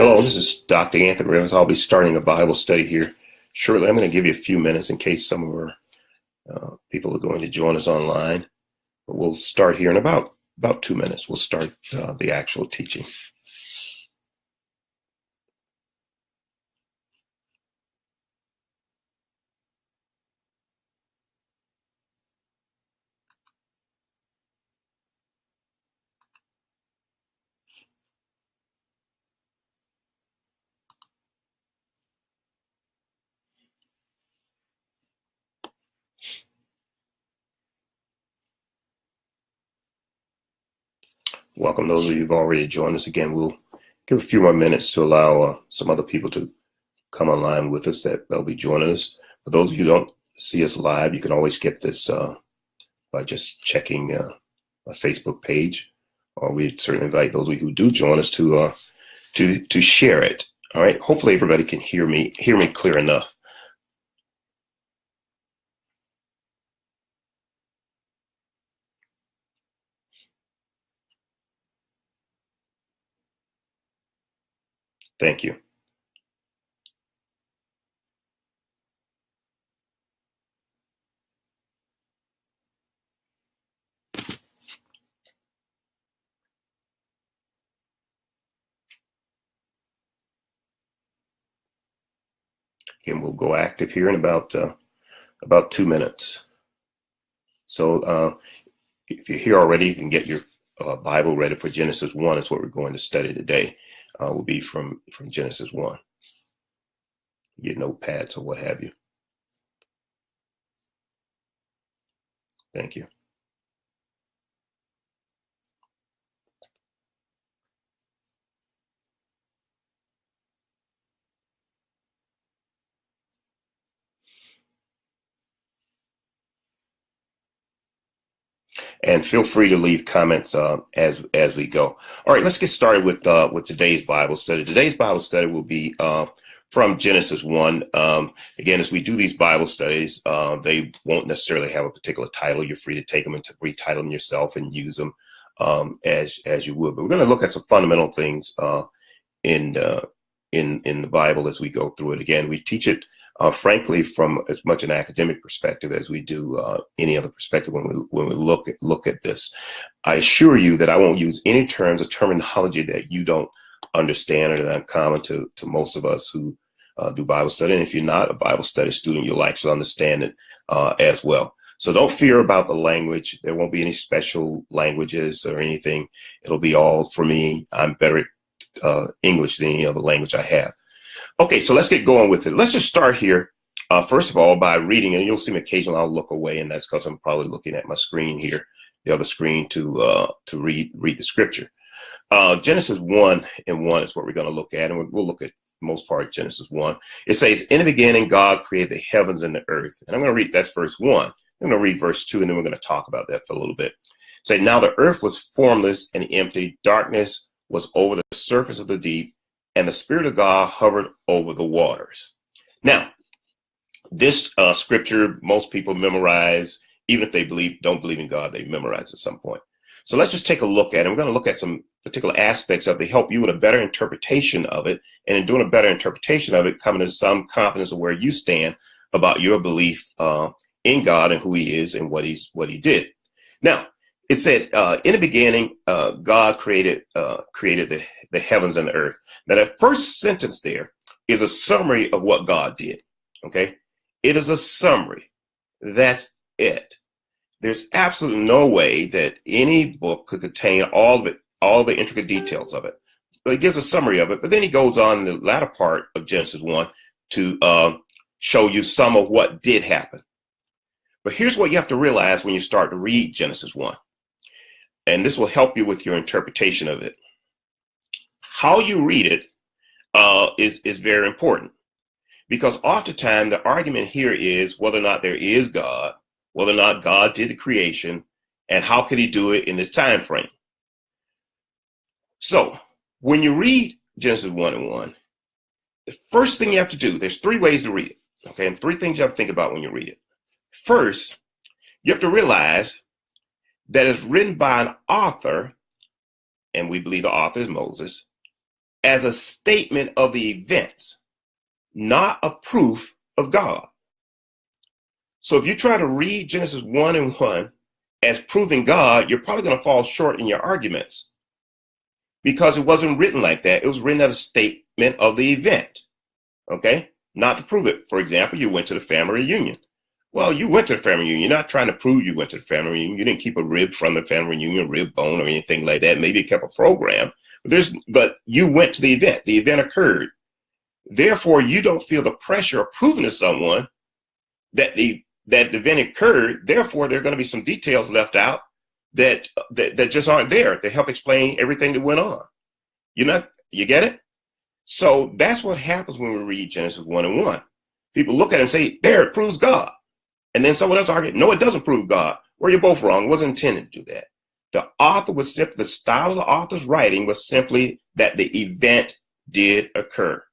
Hello, this is Dr. Anthony Rivers. I'll be starting a Bible study here shortly. I'm going to give you a few minutes in case some of our people are going to join us online. But we'll start here in about 2 minutes. We'll start the actual teaching. Welcome those of you who've already joined us. Again, we'll give a few more minutes to allow some other people to come online with us that they'll be joining us. For those of you who don't see us live, you can always get this by just checking a Facebook page, or we certainly invite those of you who do join us to share it. All right. Hopefully everybody can hear me clear enough. Thank you. Again, we'll go active here in about 2 minutes. So if you're here already, you can get your Bible ready for Genesis 1. Is what we're going to study today. Will be from Genesis 1. Your notepads or what have you. Thank you. And feel free to leave comments as we go. All right, let's get started with today's Bible study. Today's Bible study will be from Genesis 1. Again, as we do these Bible studies, they won't necessarily have a particular title. You're free to take them and to retitle them yourself and use them as you would. But we're going to look at some fundamental things in the Bible as we go through it. Again, we teach it frankly from as much an academic perspective as we do any other perspective when we look at this. I assure you that I won't use any terms or terminology that you don't understand or that are common to most of us who do Bible study. And if you're not a Bible study student, you'll actually understand it as well. So don't fear about the language. There won't be any special languages or anything. It'll be all for me. I'm better at English than any other language I have. Okay, so let's get going with it. Let's just start here, first of all, by reading, and you'll see me occasionally I'll look away, and that's because I'm probably looking at my screen here, the other screen, to read the scripture. Genesis 1 and 1 is what we're going to look at, and we'll look at most part Genesis 1. It says, in the beginning, God created the heavens and the earth. And I'm going to read, that's verse 1. I'm going to read verse 2, and then we're going to talk about that for a little bit. Say, now the earth was formless and empty. Darkness was over the surface of the deep, and the Spirit of God hovered over the waters. Now, this scripture, most people memorize, even if they don't believe in God, they memorize at some point. So let's just take a look at it. We're going to look at some particular aspects of it to help you with a better interpretation of it. And in doing a better interpretation of it, coming to some confidence of where you stand about your belief in God and who he is and what he did. Now, it said, in the beginning, God created the heavens and the earth. Now, that first sentence there is a summary of what God did. Okay, it is a summary. That's it. There's absolutely no way that any book could contain all the intricate details of it. But it gives a summary of it. But then he goes on in the latter part of Genesis 1 to show you some of what did happen. But here's what you have to realize when you start to read Genesis 1. And this will help you with your interpretation of it. How you read it is very important, because oftentimes the argument here is whether or not there is God, whether or not God did the creation, and how could he do it in this time frame. So when you read Genesis 1 and 1, the first thing you have to do, there's 3 ways to read it. Okay, and 3 things you have to think about when you read it. First, you have to realize that it's written by an author, and we believe the author is Moses, as a statement of the events, not a proof of God. So if you try to read Genesis 1 and 1 as proving God, you're probably going to fall short in your arguments, because it wasn't written like that. It was written as a statement of the event, okay? Not to prove it. For example, you went to the family reunion. Well, you went to the family reunion. You're not trying to prove you went to the family reunion. You didn't keep a rib from the family reunion, rib bone, or anything like that. Maybe you kept a program, but you went to the event. The event occurred. Therefore, you don't feel the pressure of proving to someone that the event occurred. Therefore, there are going to be some details left out that just aren't there to help explain everything that went on. You get it? So that's what happens when we read Genesis 1 and 1. People look at it and say, there, it proves God. And then someone else argued, no, it doesn't prove God. Well, you're both wrong. It wasn't intended to do that. The style of the author's writing was simply that the event did occur.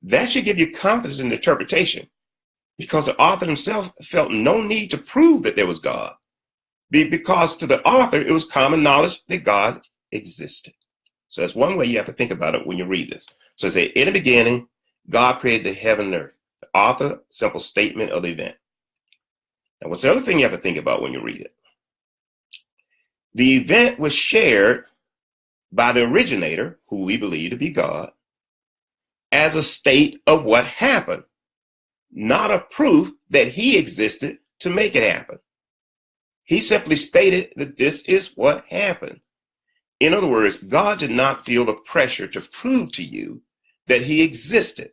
That should give you confidence in the interpretation, because the author himself felt no need to prove that there was God, because to the author, it was common knowledge that God existed. So that's one way you have to think about it when you read this. So it says, in the beginning, God created the heaven and earth. The author, simple statement of the event. Now, what's the other thing you have to think about when you read it? The event was shared by the originator, who we believe to be God, as a state of what happened, not a proof that he existed to make it happen. He simply stated that this is what happened. In other words, God did not feel the pressure to prove to you that he existed.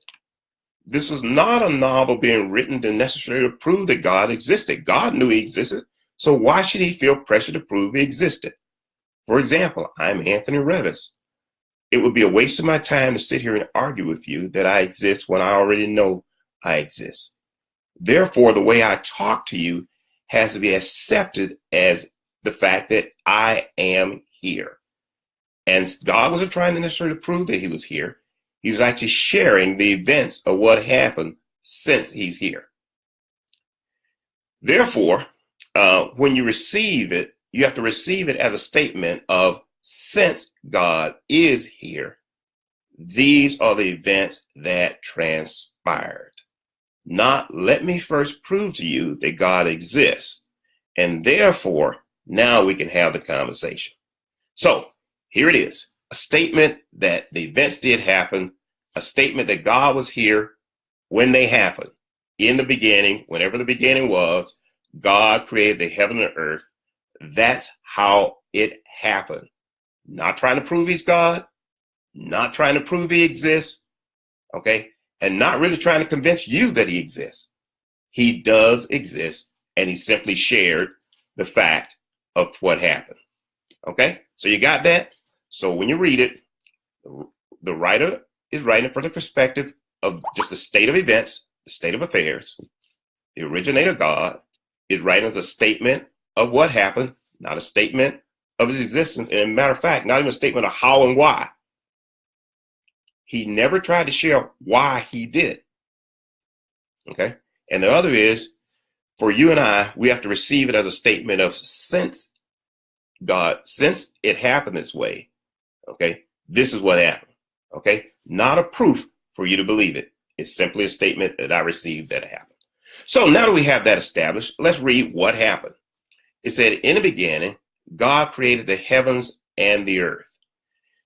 This was not a novel being written to necessarily prove that God existed. God knew he existed, so why should he feel pressure to prove he existed? For example, I'm Anthony Revis. It would be a waste of my time to sit here and argue with you that I exist when I already know I exist. Therefore, the way I talk to you has to be accepted as the fact that I am here. And God wasn't trying to necessarily prove that he was here. He was actually sharing the events of what happened since he's here. Therefore, when you receive it, you have to receive it as a statement of, since God is here, these are the events that transpired. Not, let me first prove to you that God exists, and therefore, now we can have the conversation. So here it is, a statement that the events did happen, a statement that God was here when they happened. In the beginning, whenever the beginning was, God created the heaven and earth. That's how it happened. Not trying to prove he's God, not trying to prove he exists, okay? And not really trying to convince you that he exists. He does exist, and he simply shared the fact of what happened, okay? So you got that? So when you read it, the writer is writing from the perspective of just the state of events, the state of affairs. The originator, God, is writing as a statement of what happened, not a statement of his existence. And as a matter of fact, not even a statement of how and why. He never tried to share why he did it. Okay? And the other is, for you and I, we have to receive it as a statement of, since it happened this way, okay, this is what happened. Okay? Not a proof for you to believe it. It's simply a statement that I received that happened. So now that we have that established, let's read what happened. It said, in the beginning, God created the heavens and the earth.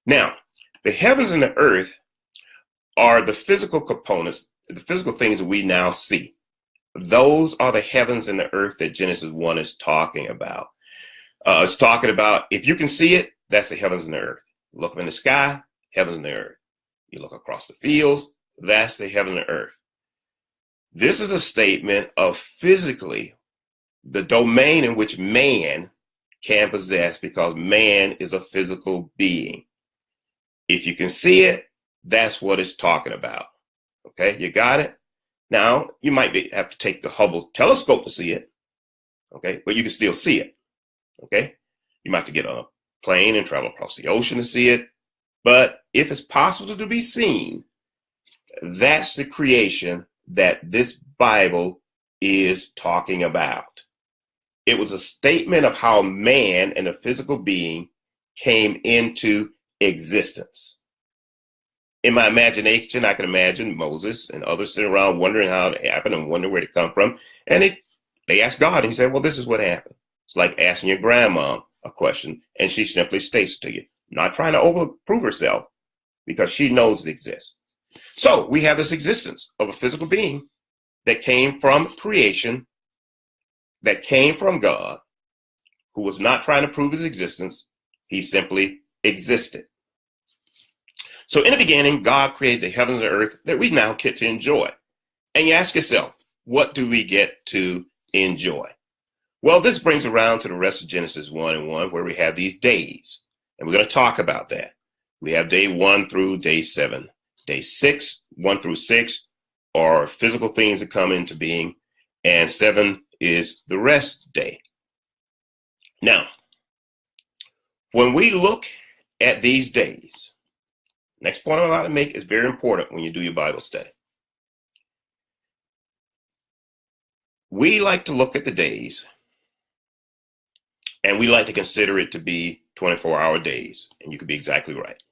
Now, the heavens and the earth are the physical components, the physical things that we now see. Those are the heavens and the earth that Genesis 1 is talking about. It's talking about, if you can see it, that's the heavens and the earth. Look up in the sky, heavens and the earth. You look across the fields, that's the heaven and the earth. This is a statement of physically the domain in which man can possess, because man is a physical being. If you can see it, that's what it's talking about. Okay, you got it? Now, you might have to take the Hubble telescope to see it. Okay, but you can still see it. Okay, you might have to get on a plane and travel across the ocean to see it. But if it's possible to be seen, that's the creation that this Bible is talking about. It was a statement of how man and the physical being came into existence. In my imagination, I can imagine Moses and others sitting around wondering how it happened and wondering where it come from. And they asked God, and he said, well, this is what happened. It's like asking your grandma a question, and she simply states it to you, not trying to overprove herself, because she knows it exists. So we have this existence of a physical being that came from creation, that came from God, who was not trying to prove his existence. He simply existed. So in the beginning, God created the heavens and earth that we now get to enjoy. And you ask yourself, what do we get to enjoy? Well, this brings around to the rest of Genesis 1 and 1, where we have these days. And we're going to talk about that. We have day 1 through day 7. Day 6, 1 through 6, are physical things that come into being. And 7 is the rest day. Now, when we look at these days, next point I'm about to make is very important when you do your Bible study. We like to look at the days, and we like to consider it to be 24-hour days, and you could be exactly right.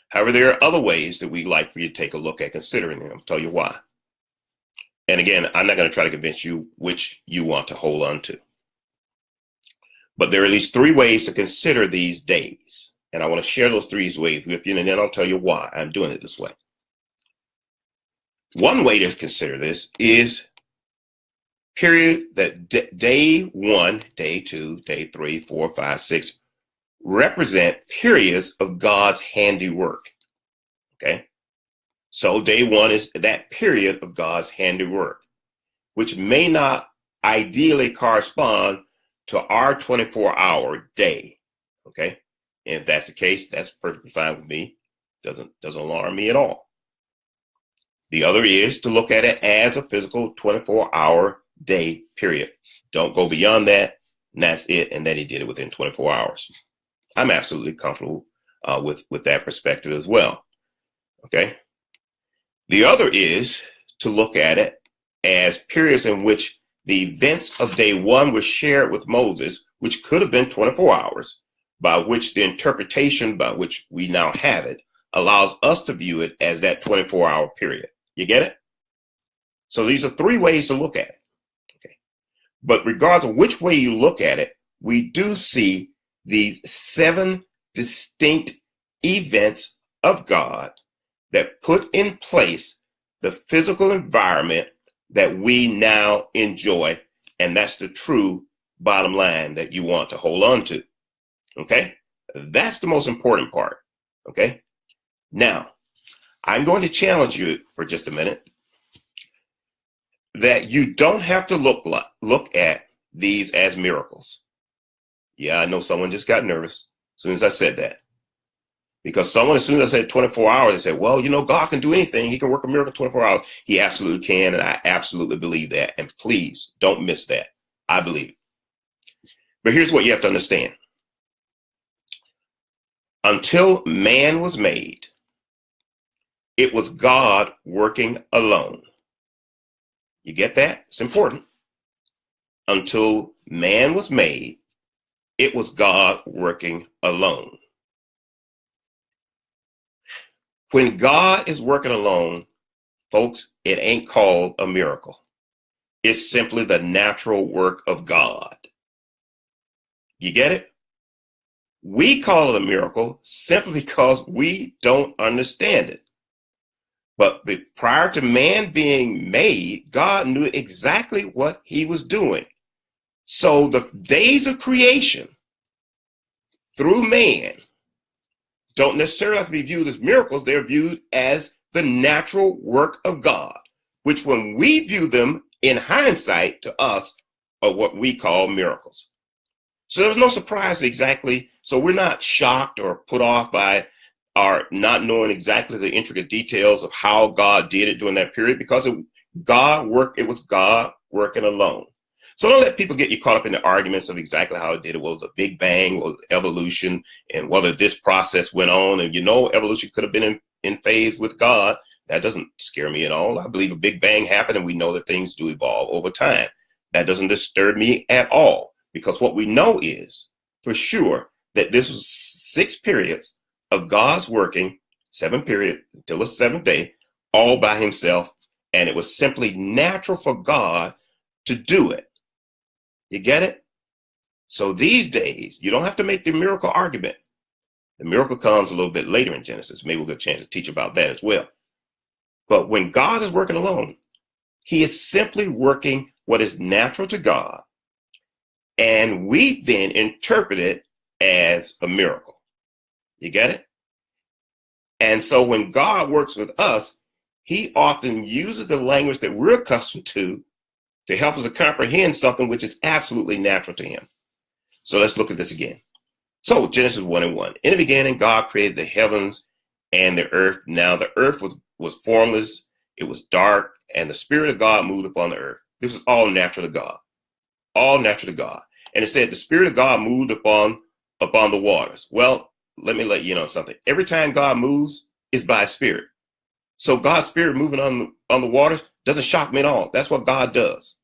However, there are other ways that we like for you to take a look at considering it. I'll tell you why. And again, I'm not going to try to convince you which you want to hold on to. But there are at least 3 ways to consider these days. And I want to share those 3 ways with you, and then I'll tell you why I'm doing it this way. One way to consider this is period that day 1, day 2, day 3, 4, 5, 6 represent periods of God's handiwork. Okay? So day 1 is that period of God's handiwork, which may not ideally correspond to our 24-hour day. Okay? And if that's the case, that's perfectly fine with me. Doesn't alarm me at all. The other is to look at it as a physical 24-hour day period. Don't go beyond that, and that's it, and then he did it within 24 hours. I'm absolutely comfortable with that perspective as well. Okay? The other is to look at it as periods in which the events of day 1 were shared with Moses, which could have been 24 hours, by which the interpretation by which we now have it allows us to view it as that 24-hour period. You get it? So these are 3 ways to look at it. Okay. But regardless of which way you look at it, we do see these 7 distinct events of God that put in place the physical environment that we now enjoy. And that's the true bottom line that you want to hold on to. Okay? That's the most important part. Okay? Now, I'm going to challenge you for just a minute that you don't have to look at these as miracles. Yeah, I know someone just got nervous as soon as I said that. Because someone, as soon as I said 24 hours, they said, well, you know, God can do anything. He can work a miracle in 24 hours. He absolutely can, and I absolutely believe that. And please don't miss that. I believe it. But here's what you have to understand. Until man was made, it was God working alone. You get that? It's important. Until man was made, it was God working alone. When God is working alone, folks, it ain't called a miracle. It's simply the natural work of God. You get it? We call it a miracle simply because we don't understand it. But prior to man being made, God knew exactly what he was doing. So the days of creation through man don't necessarily have to be viewed as miracles. They're viewed as the natural work of God, which when we view them in hindsight to us are what we call miracles. So there's no surprise exactly. So we're not shocked or put off by our not knowing exactly the intricate details of how God did it during that period, because it was God working alone. So don't let people get you caught up in the arguments of exactly how it did it. Was a Big Bang, was evolution, and whether this process went on. And evolution could have been in phase with God. That doesn't scare me at all. I believe a Big Bang happened, and we know that things do evolve over time. That doesn't disturb me at all, because what we know is for sure that this was 6 periods of God's working 7 period, until the 7th day, all by himself. And it was simply natural for God to do it. You get it? So these days, you don't have to make the miracle argument. The miracle comes a little bit later in Genesis. Maybe we'll get a chance to teach about that as well. But when God is working alone, he is simply working what is natural to God. And we then interpret it as a miracle. You get it? And so when God works with us, he often uses the language that we're accustomed to help us to comprehend something which is absolutely natural to him. So let's look at this again. So Genesis 1:1. In the beginning, God created the heavens and the earth. Now the earth was formless, it was dark, and the Spirit of God moved upon the earth. This is all natural to God. All natural to God. And it said the Spirit of God moved upon the waters. Well, let me let you know something. Every time God moves, it's by Spirit. So God's Spirit moving on the waters doesn't shock me at all. That's what God does.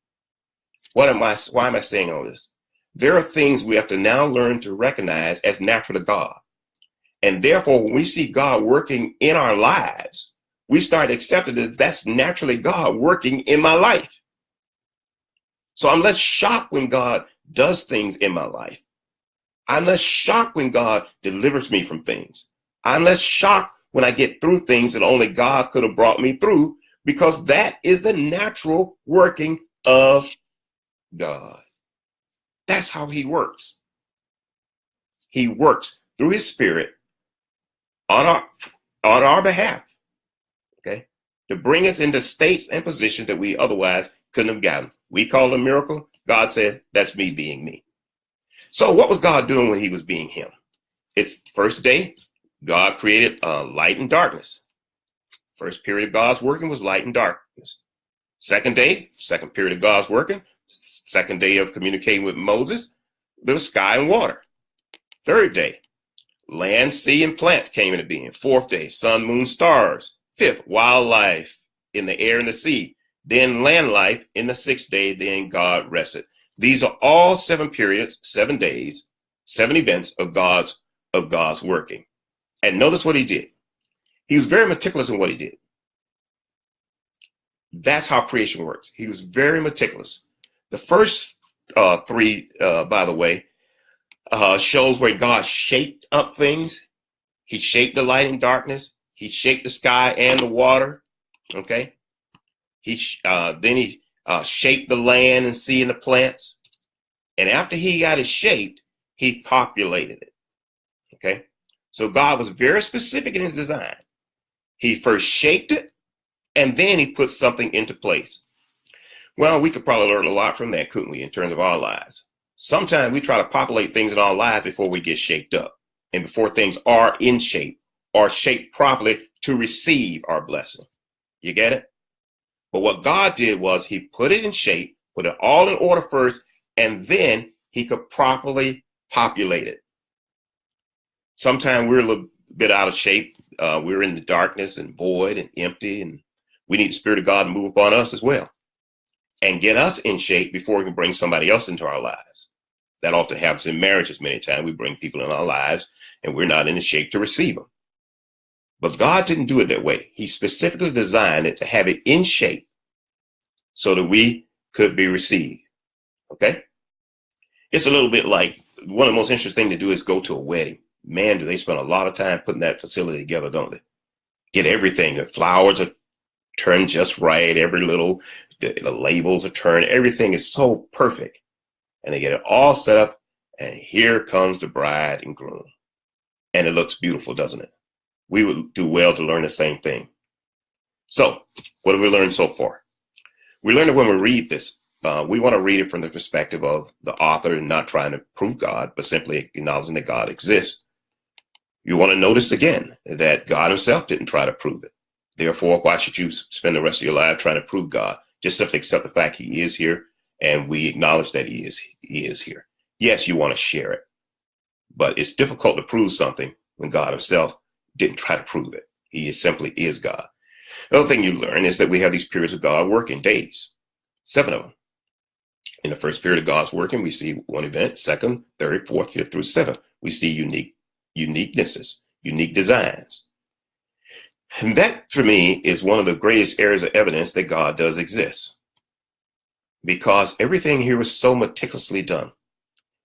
Why am I saying all this? There are things we have to now learn to recognize as natural to God. And therefore, when we see God working in our lives, we start accepting that that's naturally God working in my life. So I'm less shocked when God does things in my life. I'm less shocked when God delivers me from things. I'm less shocked when I get through things that only God could have brought me through, because that is the natural working of God. That's how he works. He works through his Spirit on our behalf, okay, to bring us into states and positions that we otherwise couldn't have gotten. We call it a miracle. God said, that's me being me. So what was God doing when he was being him? It's the first day, God created light and darkness. First period of God's working was light and darkness. Second day, second period of God's working, second day of communicating with Moses, there was sky and water. Third day, land, sea, and plants came into being. Fourth day, sun, moon, stars. Fifth, wildlife in the air and the sea. Then land life in the 6th day, then God rested. These are all 7 periods, 7 days, 7 events of God's working. And notice what he did. He was very meticulous in what he did. That's how creation works. He was very meticulous. The first 3, by the way, shows where God shaped up things. He shaped the light and darkness. He shaped the sky and the water. Okay. Then he shaped the land and sea and the plants. And after he got it shaped, he populated it. Okay. So God was very specific in his design. He first shaped it, and then he put something into place. Well, we could probably learn a lot from that, couldn't we, in terms of our lives? Sometimes we try to populate things in our lives before we get shaped up, and before things are in shape or shaped properly to receive our blessing. You get it? But what God did was he put it in shape, put it all in order first, and then he could properly populate it. Sometimes we're a little bit out of shape. We're in the darkness and void and empty, and we need the Spirit of God to move upon us as well and get us in shape before we can bring somebody else into our lives. That often happens in marriages many times. We bring people in our lives and we're not in the shape to receive them. But God didn't do it that way. He specifically designed it to have it in shape so that we could be received. Okay? It's a little bit like one of the most interesting things to do is go to a wedding. Man, do they spend a lot of time putting that facility together, don't they? Get everything. The flowers are turned just right. The labels are turned. Everything is so perfect. And they get it all set up. And here comes the bride and groom. And it looks beautiful, doesn't it? We would do well to learn the same thing. So what have we learned so far? We learned that when we read this, we want to read it from the perspective of the author and not trying to prove God, but simply acknowledging that God exists. You want to notice again that God himself didn't try to prove it. Therefore, why should you spend the rest of your life trying to prove God? Just simply accept the fact he is here, and we acknowledge that he is here. Yes, you want to share it, but it's difficult to prove something when God himself didn't try to prove it. He simply is God. The other thing you learn is that we have these periods of God working days, 7 of them. In the first period of God's working, we see one event, second, third, fourth, fifth through 7th. We see uniquenesses, unique designs. And that, for me, is one of the greatest areas of evidence that God does exist, because everything here was so meticulously done.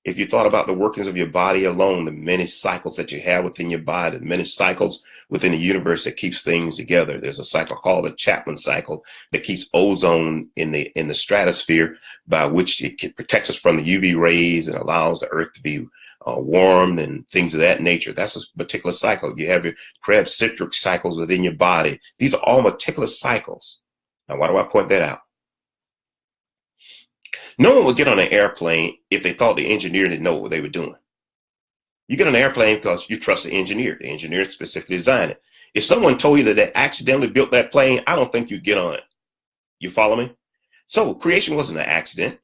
If you thought about the workings of your body alone, the many cycles that you have within your body, the many cycles within the universe that keeps things together. There's a cycle called the Chapman cycle that keeps ozone in the stratosphere, by which it protects us from the UV rays and allows the earth to be warmed and things of that nature. That's a particular cycle. You have your Krebs citric cycles within your body. These are all meticulous cycles. Now, why do I point that out? No one would get on an airplane if they thought the engineer didn't know what they were doing. You get on an airplane because you trust the engineer. The engineer specifically designed it. If someone told you that they accidentally built that plane, I don't think you'd get on it. You follow me? So creation wasn't an accident.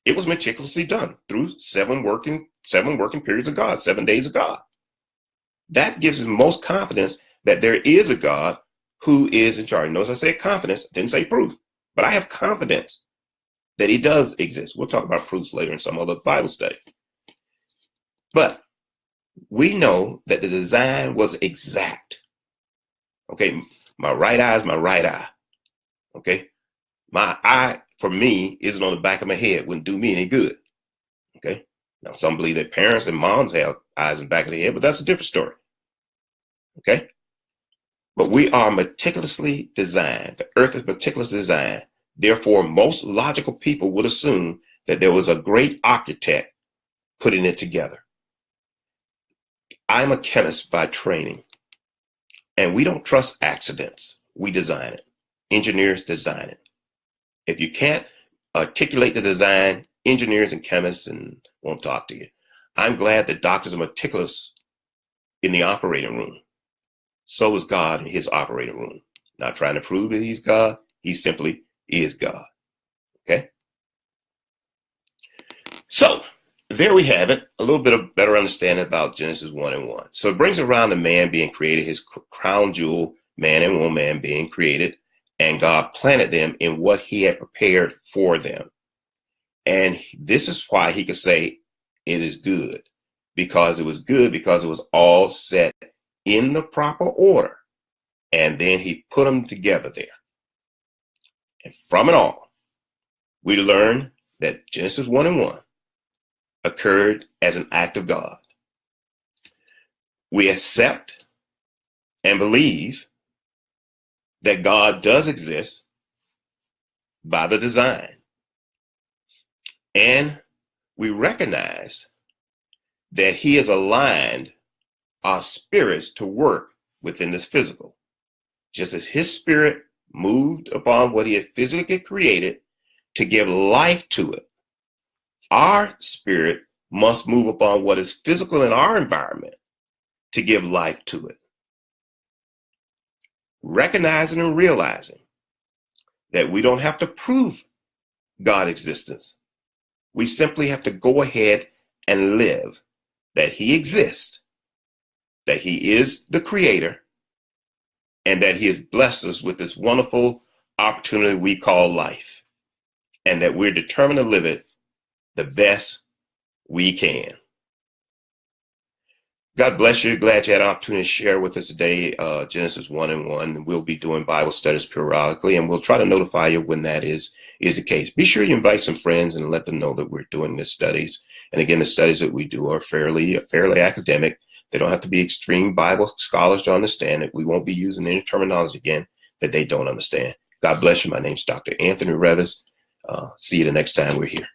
It was meticulously done through seven working periods of God, 7 days of God. That gives us most confidence that there is a God who is in charge. Notice I said confidence, didn't say proof, but I have confidence that he does exist. We'll talk about proofs later in some other Bible study. But we know that the design was exact. Okay, my right eye is my right eye. Okay, my eye, for me, isn't on the back of my head. Wouldn't do me any good. Okay, now some believe that parents and moms have eyes in the back of their head, but that's a different story. Okay, but we are meticulously designed. The earth is meticulously designed. Therefore, most logical people would assume that there was a great architect putting it together. I'm a chemist by training, and we don't trust accidents. We design it. Engineers design it. If you can't articulate the design, engineers and chemists won't talk to you. I'm glad that doctors are meticulous in the operating room. So is God in his operating room. Not trying to prove that he's God. He simply is God. Okay? So there we have it. A little bit of better understanding about Genesis 1 and 1. So it brings around the man being created, his crown jewel, man and woman being created, and God planted them in what he had prepared for them. And this is why he could say it is good, because it was good, because it was all set in the proper order. And then he put them together there. And from it all, we learn that Genesis 1 and 1 occurred as an act of God. We accept and believe that God does exist by the design. And we recognize that he has aligned our spirits to work within this physical. Just as his spirit moved upon what he had physically created to give life to it, our spirit must move upon what is physical in our environment to give life to it. Recognizing and realizing that we don't have to prove God's existence. We simply have to go ahead and live that he exists, that he is the creator, and that he has blessed us with this wonderful opportunity we call life, and that we're determined to live it the best we can. God bless you. Glad you had an opportunity to share with us today Genesis 1 and 1. We'll be doing Bible studies periodically, and we'll try to notify you when that is the case. Be sure you invite some friends and let them know that we're doing these studies. And again, the studies that we do are fairly academic. They don't have to be extreme Bible scholars to understand it. We won't be using any terminology again that they don't understand. God bless you. My name's Dr. Anthony Revis. See you the next time we're here.